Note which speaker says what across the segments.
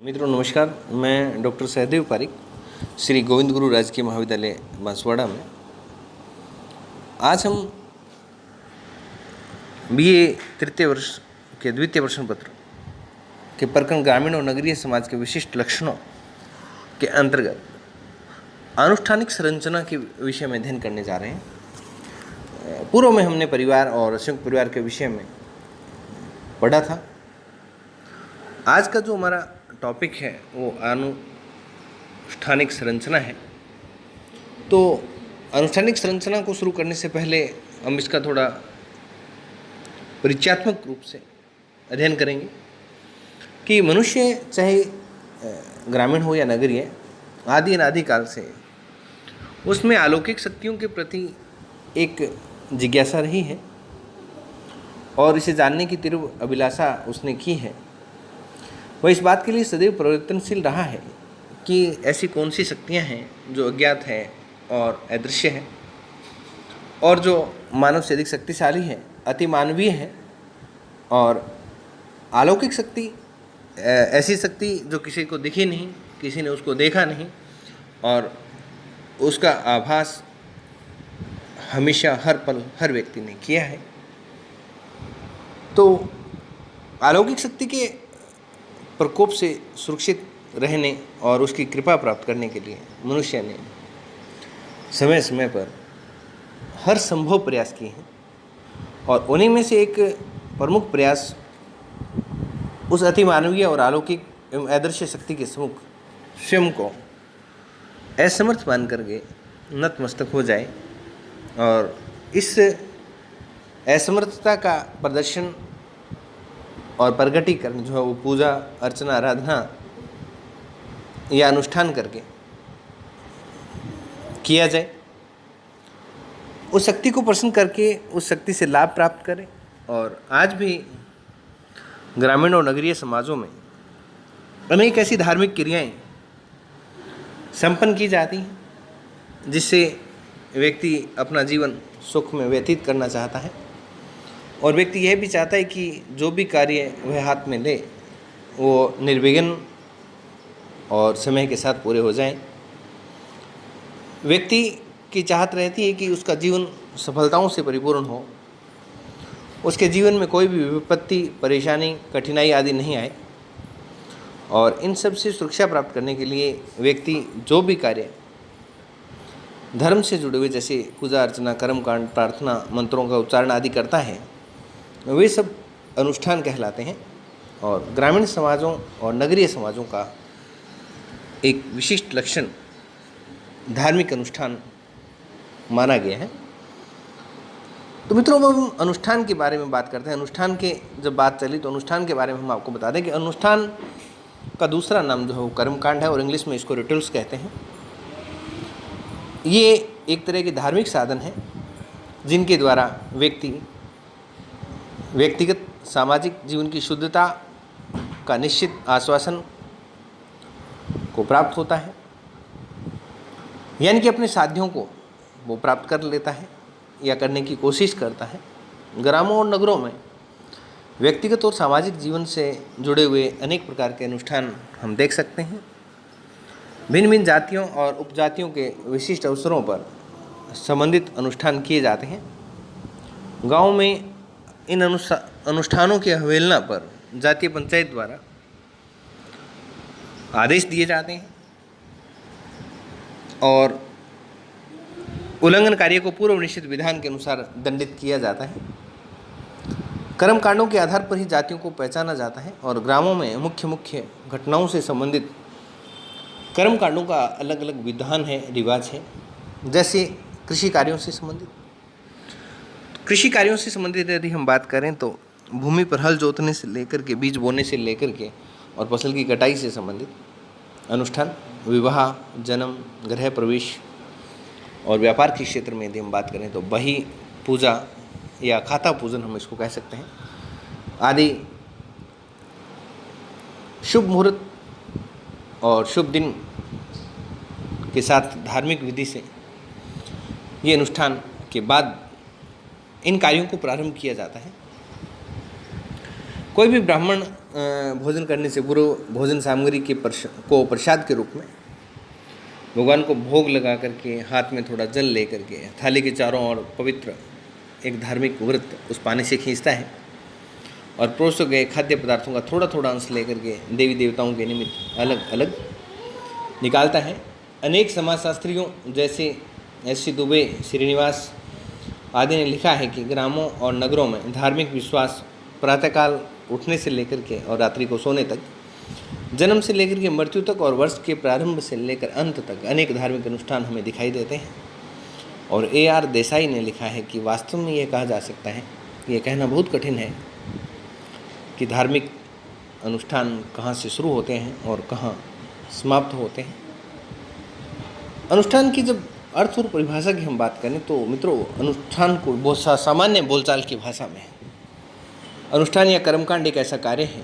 Speaker 1: मित्रों नमस्कार। मैं डॉक्टर सहदेव पारिक, श्री गोविंद गुरु राजकीय महाविद्यालय बांसवाड़ा में। आज हम बीए तृतीय वर्ष के द्वितीय प्रश्न पत्र के प्रकरण ग्रामीण और नगरीय समाज के विशिष्ट लक्षणों के अंतर्गत आनुष्ठानिक संरचना के विषय में अध्ययन करने जा रहे हैं। पूर्व में हमने परिवार और संयुक्त परिवार के विषय में पढ़ा था। आज का जो हमारा टॉपिक है वो आनुष्ठानिक संरचना है। तो आनुष्ठानिक संरचना को शुरू करने से पहले हम इसका थोड़ा परिचयात्मक रूप से अध्ययन करेंगे कि मनुष्य चाहे ग्रामीण हो या नगरीय, आदि अनादि काल से उसमें अलौकिक शक्तियों के प्रति एक जिज्ञासा रही है और इसे जानने की तीव्र अभिलाषा उसने की है। वह इस बात के लिए सदैव परिवर्तनशील रहा है कि ऐसी कौन सी शक्तियाँ हैं जो अज्ञात है और अदृश्य है और जो मानव से अधिक शक्तिशाली है, अति मानवीय है। और अलौकिक शक्ति ऐसी शक्ति जो किसी को दिखी नहीं, किसी ने उसको देखा नहीं और उसका आभास हमेशा हर पल हर व्यक्ति ने किया है। तो अलौकिक शक्ति के प्रकोप से सुरक्षित रहने और उसकी कृपा प्राप्त करने के लिए मनुष्य ने समय समय पर हर संभव प्रयास किए हैं और उन्हीं में से एक प्रमुख प्रयास उस अतिमानवीय और अलौकिक एवं अदृश्य शक्ति के सम्मुख स्वयं को असमर्थ मान करके नतमस्तक हो जाए और इस असमर्थता का प्रदर्शन और प्रगटीकरण जो है वो पूजा अर्चना आराधना या अनुष्ठान करके किया जाए। उस शक्ति को प्रसन्न करके उस शक्ति से लाभ प्राप्त करें। और आज भी ग्रामीण और नगरीय समाजों में अनेक ऐसी धार्मिक क्रियाएं संपन्न की जाती हैं जिससे व्यक्ति अपना जीवन सुख में व्यतीत करना चाहता है और व्यक्ति यह भी चाहता है कि जो भी कार्य वह हाथ में ले वो निर्विघ्न और समय के साथ पूरे हो जाएं। व्यक्ति की चाहत रहती है कि उसका जीवन सफलताओं से परिपूर्ण हो, उसके जीवन में कोई भी विपत्ति, परेशानी, कठिनाई आदि नहीं आए। और इन सब से सुरक्षा प्राप्त करने के लिए व्यक्ति जो भी कार्य धर्म से जुड़े हुए जैसे पूजा अर्चना, कर्मकांड, प्रार्थना, मंत्रों का उच्चारण आदि करता है, वे सब अनुष्ठान कहलाते हैं। और ग्रामीण समाजों और नगरीय समाजों का एक विशिष्ट लक्षण धार्मिक अनुष्ठान माना गया है। तो मित्रों, हम अनुष्ठान के बारे में बात करते हैं। अनुष्ठान के जब बात चली तो अनुष्ठान के बारे में हम आपको बता दें कि अनुष्ठान का दूसरा नाम जो है वो कर्मकांड है और इंग्लिश में इसको रिचुअल्स कहते हैं। ये एक तरह के धार्मिक साधन है जिनके द्वारा व्यक्तिगत सामाजिक जीवन की शुद्धता का निश्चित आश्वासन को प्राप्त होता है, यानी कि अपने साध्यों को वो प्राप्त कर लेता है या करने की कोशिश करता है। ग्रामों और नगरों में व्यक्तिगत और सामाजिक जीवन से जुड़े हुए अनेक प्रकार के अनुष्ठान हम देख सकते हैं। भिन्न भिन्न जातियों और उपजातियों के विशिष्ट अवसरों पर संबंधित अनुष्ठान किए जाते हैं। गांव में इन अनुष्ठानों की अवहेलना पर जातीय पंचायत द्वारा आदेश दिए जाते हैं और उल्लंघनकारियों को पूर्व निश्चित विधान के अनुसार दंडित किया जाता है। कर्मकांडों के आधार पर ही जातियों को पहचाना जाता है और ग्रामों में मुख्य घटनाओं से संबंधित कर्मकांडों का अलग अलग विधान है, रिवाज है। जैसे कृषि कार्यों से संबंधित यदि हम बात करें तो भूमि पर हल जोतने से लेकर के बीज बोने से लेकर के और फसल की कटाई से संबंधित अनुष्ठान, विवाह, जन्म, गृह प्रवेश और व्यापार के क्षेत्र में यदि हम बात करें तो बही पूजा या खाता पूजन हम इसको कह सकते हैं आदि शुभ मुहूर्त और शुभ दिन के साथ धार्मिक विधि से ये अनुष्ठान के बाद इन कार्यों को प्रारंभ किया जाता है। कोई भी ब्राह्मण भोजन करने से पूर्व भोजन सामग्री के को प्रसाद के रूप में भगवान को भोग लगा करके हाथ में थोड़ा जल ले करके थाली के चारों ओर पवित्र एक धार्मिक व्रत उस पानी से खींचता है और परोसे गए खाद्य पदार्थों का थोड़ा थोड़ा अंश लेकर के देवी देवताओं के निमित्त अलग अलग निकालता है। अनेक समाजशास्त्रियों जैसे S.C. दुबे, श्रीनिवास आदि ने लिखा है कि ग्रामों और नगरों में धार्मिक विश्वास प्रातःकाल उठने से लेकर के और रात्रि को सोने तक, जन्म से लेकर के मृत्यु तक और वर्ष के प्रारंभ से लेकर अंत तक अनेक धार्मिक अनुष्ठान हमें दिखाई देते हैं। और A.R. देसाई ने लिखा है कि वास्तव में यह कहा जा सकता है, ये कहना बहुत कठिन है कि धार्मिक अनुष्ठान कहाँ से शुरू होते हैं और कहाँ समाप्त होते हैं। अनुष्ठान की जब अर्थ और परिभाषा की हम बात करें तो मित्रों, अनुष्ठान को बहुत सामान्य बोलचाल की भाषा में अनुष्ठान या कर्मकांड एक ऐसा कार्य है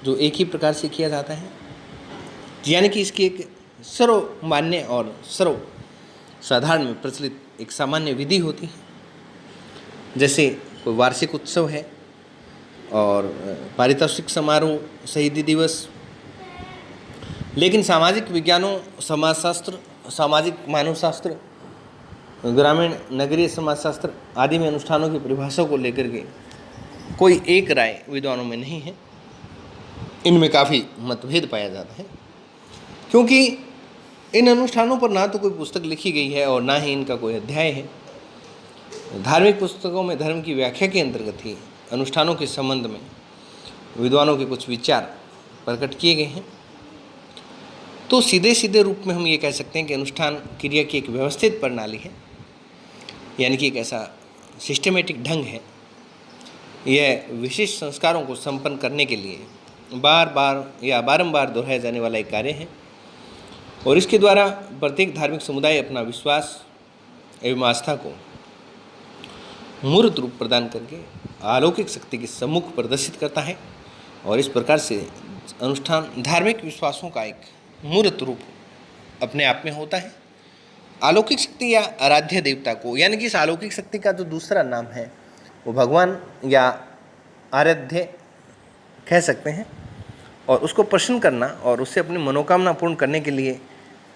Speaker 1: जो एक ही प्रकार से किया जाता है, यानी कि इसकी एक सर्वमान्य और सर्व साधारण में प्रचलित एक सामान्य विधि होती है। जैसे कोई वार्षिक उत्सव है और पारितोषिक समारोह, शहीदी दिवस। लेकिन सामाजिक विज्ञानों, समाजशास्त्र, सामाजिक मानवशास्त्र, ग्रामीण नगरीय समाजशास्त्र आदि में अनुष्ठानों की परिभाषा को लेकर के कोई एक राय विद्वानों में नहीं है। इनमें काफ़ी मतभेद पाया जाता है, क्योंकि इन अनुष्ठानों पर ना तो कोई पुस्तक लिखी गई है और ना ही इनका कोई अध्याय है। धार्मिक पुस्तकों में धर्म की व्याख्या के अंतर्गत ही अनुष्ठानों के संबंध में विद्वानों के कुछ विचार प्रकट किए गए हैं। तो सीधे सीधे रूप में हम ये कह सकते हैं कि अनुष्ठान क्रिया की एक व्यवस्थित प्रणाली है, यानी कि एक ऐसा सिस्टमेटिक ढंग है। यह विशिष्ट संस्कारों को संपन्न करने के लिए बार बार या बारंबार दोहराया जाने वाला एक कार्य है और इसके द्वारा प्रत्येक धार्मिक समुदाय अपना विश्वास एवं आस्था को मूर्त रूप प्रदान करके अलौकिक शक्ति के सम्मुख प्रदर्शित करता है। और इस प्रकार से अनुष्ठान धार्मिक विश्वासों का एक मूर्त रूप अपने आप में होता है। अलौकिक शक्ति या आराध्य देवता को, यानी कि इस अलौकिक शक्ति का जो दूसरा नाम है वो भगवान या आराध्य कह सकते हैं, और उसको प्रसन्न करना और उससे अपनी मनोकामना पूर्ण करने के लिए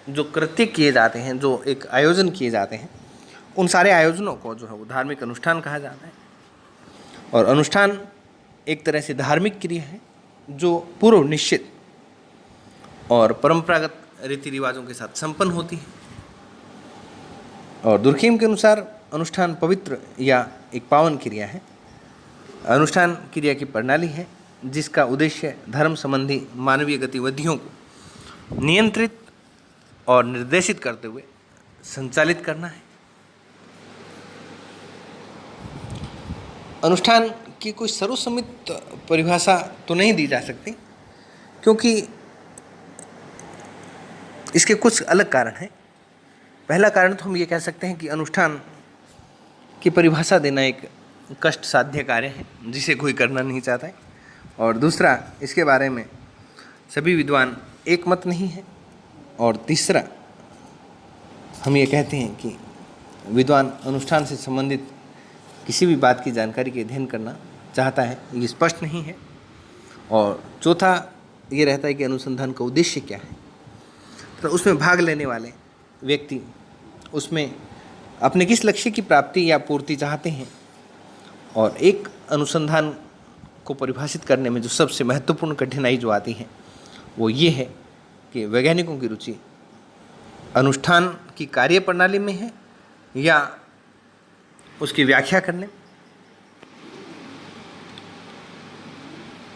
Speaker 1: जो कृत्य किए जाते हैं, जो एक आयोजन किए जाते हैं, उन सारे आयोजनों को जो है वो धार्मिक अनुष्ठान कहा जाता है। और अनुष्ठान एक तरह से धार्मिक क्रिया है जो पूर्व निश्चित और परंपरागत रीति रिवाजों के साथ संपन्न होती है। और दुर्खेम के अनुसार अनुष्ठान पवित्र या एक पावन क्रिया है। अनुष्ठान क्रिया की प्रणाली है जिसका उद्देश्य धर्म संबंधी मानवीय गतिविधियों को नियंत्रित और निर्देशित करते हुए संचालित करना है। अनुष्ठान की कोई सर्वसम्मत परिभाषा तो नहीं दी जा सकती, क्योंकि इसके कुछ अलग कारण हैं। पहला कारण तो हम ये कह सकते हैं कि अनुष्ठान की परिभाषा देना एक कष्ट साध्य कार्य है जिसे कोई करना नहीं चाहता है। और दूसरा, इसके बारे में सभी विद्वान एक मत नहीं है। और तीसरा, हम ये कहते हैं कि विद्वान अनुष्ठान से संबंधित किसी भी बात की जानकारी के अध्ययन करना चाहता है, ये स्पष्ट नहीं है। और चौथा ये रहता है कि अनुसंधान का उद्देश्य क्या है। तो उसमें भाग लेने वाले व्यक्ति उसमें अपने किस लक्ष्य की प्राप्ति या पूर्ति चाहते हैं। और एक अनुसंधान को परिभाषित करने में जो सबसे महत्वपूर्ण कठिनाई जो आती है वो ये है कि वैज्ञानिकों की रुचि अनुष्ठान की कार्य प्रणाली में है या उसकी व्याख्या करने।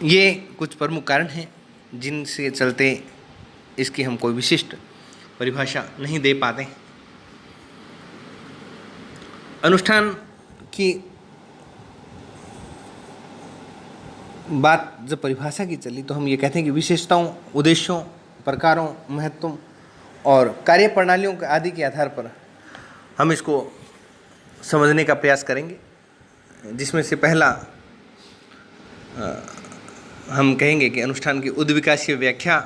Speaker 1: ये कुछ प्रमुख कारण हैं जिनसे चलते इसकी हम कोई विशिष्ट परिभाषा नहीं दे पाते। अनुष्ठान की बात जब परिभाषा की चली तो हम ये कहते हैं कि विशेषताओं, उद्देश्यों, प्रकारों, महत्वों और कार्य प्रणालियों आदि के आधार पर हम इसको समझने का प्रयास करेंगे, जिसमें से पहला हम कहेंगे कि अनुष्ठान की उद्विकासीय व्याख्या।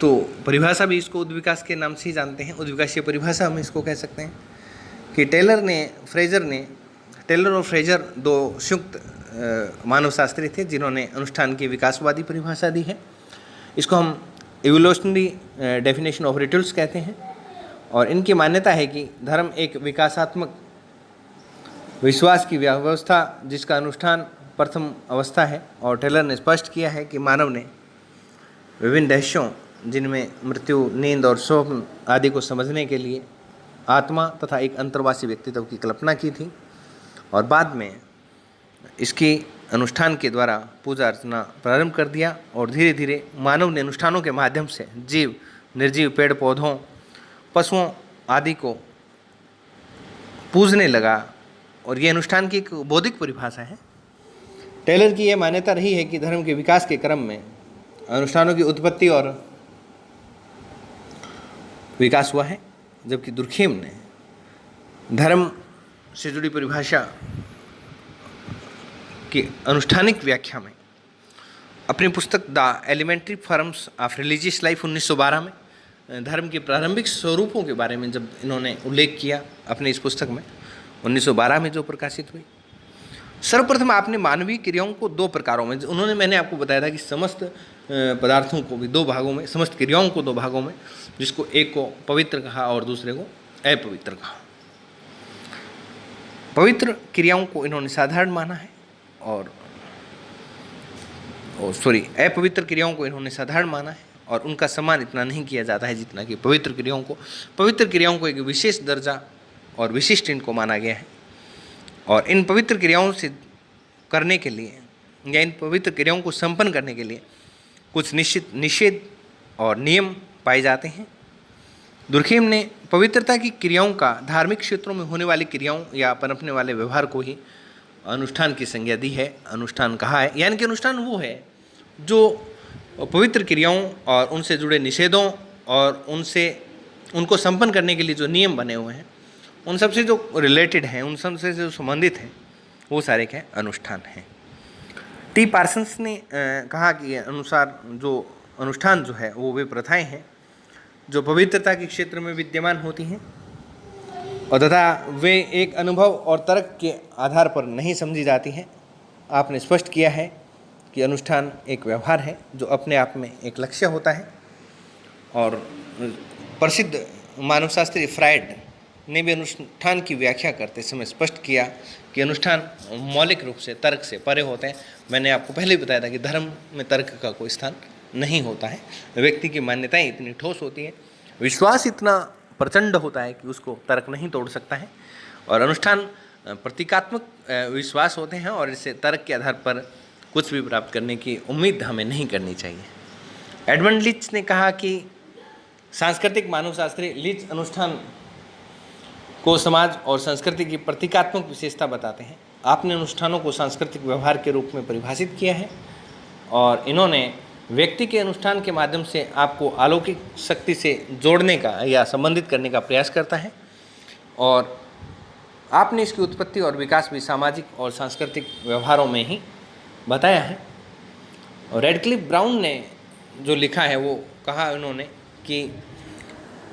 Speaker 1: तो परिभाषा भी इसको उद्विकास के नाम से ही जानते हैं। उद्विकासीय परिभाषा हम इसको कह सकते हैं कि टेलर और फ्रेजर दो संयुक्त मानवशास्त्री थे जिन्होंने अनुष्ठान की विकासवादी परिभाषा दी है। इसको हम इवोल्यूशनरी डेफिनेशन ऑफ रिचुअल्स कहते हैं। और इनकी मान्यता है कि धर्म एक विकासात्मक विश्वास की व्यवस्था जिसका अनुष्ठान प्रथम अवस्था है। और टेलर ने स्पष्ट किया है कि मानव ने विभिन्न रहस्यों जिनमें मृत्यु, नींद और स्वप्न आदि को समझने के लिए आत्मा तथा एक अंतर्वासी व्यक्तित्व की कल्पना की थी और बाद में इसकी अनुष्ठान के द्वारा पूजा अर्चना प्रारंभ कर दिया। और धीरे धीरे मानव ने अनुष्ठानों के माध्यम से जीव, निर्जीव, पेड़ पौधों, पशुओं आदि को पूजने लगा। और ये अनुष्ठान की एक बौद्धिक परिभाषा है। टेलर की यह मान्यता रही है कि धर्म के विकास के क्रम में अनुष्ठानों की उत्पत्ति और विकास हुआ है, जबकि दुर्खीम ने धर्म से जुड़ी परिभाषा की अनुष्ठानिक व्याख्या में अपनी पुस्तक the elementary forms of religious life 1912 में धर्म के प्रारंभिक स्वरूपों के बारे में जब इन्होंने उल्लेख किया अपनी इस पुस्तक में 1912 में जो प्रकाशित हुई। सर्वप्रथम आपने मानवीय क्रियाओं को दो प्रकारों में, मैंने आपको बताया था कि समस्त पदार्थों को भी दो भागों में, समस्त क्रियाओं को दो भागों में, जिसको एक को पवित्र कहा और दूसरे को अपवित्र कहा। पवित्र क्रियाओं को इन्होंने साधारण माना है और अपवित्र क्रियाओं को इन्होंने साधारण माना है और उनका सम्मान इतना नहीं किया जाता है जितना कि पवित्र क्रियाओं को। पवित्र क्रियाओं को एक विशेष दर्जा और विशिष्ट इनको माना गया है। और इन पवित्र क्रियाओं से करने के लिए या इन पवित्र क्रियाओं को संपन्न करने के लिए कुछ निश्चित निषेध और नियम पाए जाते हैं। दुर्खीम ने पवित्रता की क्रियाओं का धार्मिक क्षेत्रों में होने वाली क्रियाओं या पनपने वाले व्यवहार को ही अनुष्ठान की संज्ञा दी है, अनुष्ठान कहा है। यानी कि अनुष्ठान वो है जो पवित्र क्रियाओं और उनसे जुड़े निषेधों और उनको संपन्न करने के लिए जो नियम बने हुए हैं उन सबसे जो रिलेटेड हैं, उन सबसे जो संबंधित हैं, वो सारे क्या अनुष्ठान हैं। टी पार्सन्स ने कहा कि अनुसार जो अनुष्ठान जो है वो वे प्रथाएं हैं जो पवित्रता के क्षेत्र में विद्यमान होती हैं और तथा वे एक अनुभव और तर्क के आधार पर नहीं समझी जाती हैं। आपने स्पष्ट किया है कि अनुष्ठान एक व्यवहार है जो अपने आप में एक लक्ष्य होता है। और प्रसिद्ध मानवशास्त्री फ्रायड ने भी अनुष्ठान की व्याख्या करते समय स्पष्ट किया कि अनुष्ठान मौलिक रूप से तर्क से परे होते हैं। मैंने आपको पहले ही बताया था कि धर्म में तर्क का कोई स्थान नहीं होता है। व्यक्ति की मान्यताएं इतनी ठोस होती हैं, विश्वास इतना प्रचंड होता है कि उसको तर्क नहीं तोड़ सकता है। और अनुष्ठान प्रतीकात्मक विश्वास होते हैं और इससे तर्क के आधार पर कुछ भी प्राप्त करने की उम्मीद हमें नहीं करनी चाहिए। एडमंड लीच ने कहा कि सांस्कृतिक मानवशास्त्री लीच अनुष्ठान को समाज और संस्कृति की प्रतीकात्मक विशेषता बताते हैं। आपने अनुष्ठानों को सांस्कृतिक व्यवहार के रूप में परिभाषित किया है और इन्होंने व्यक्ति के अनुष्ठान के माध्यम से आपको अलौकिक शक्ति से जोड़ने का या संबंधित करने का प्रयास करता है। और आपने इसकी उत्पत्ति और विकास भी सामाजिक और सांस्कृतिक व्यवहारों में ही बताया है। और रेडक्लिफ ब्राउन ने जो लिखा है वो कहा उन्होंने कि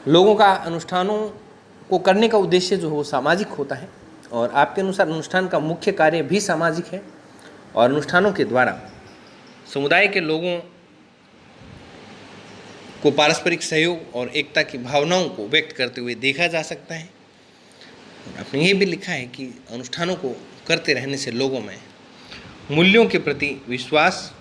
Speaker 1: लोगों का अनुष्ठानों को करने का उद्देश्य जो हो सामाजिक होता है और आपके अनुसार अनुष्ठान का मुख्य कार्य भी सामाजिक है। और अनुष्ठानों के द्वारा समुदाय के लोगों को पारस्परिक सहयोग और एकता की भावनाओं को व्यक्त करते हुए देखा जा सकता है। आपने ये भी लिखा है कि अनुष्ठानों को करते रहने से लोगों में मूल्यों के प्रति विश्वास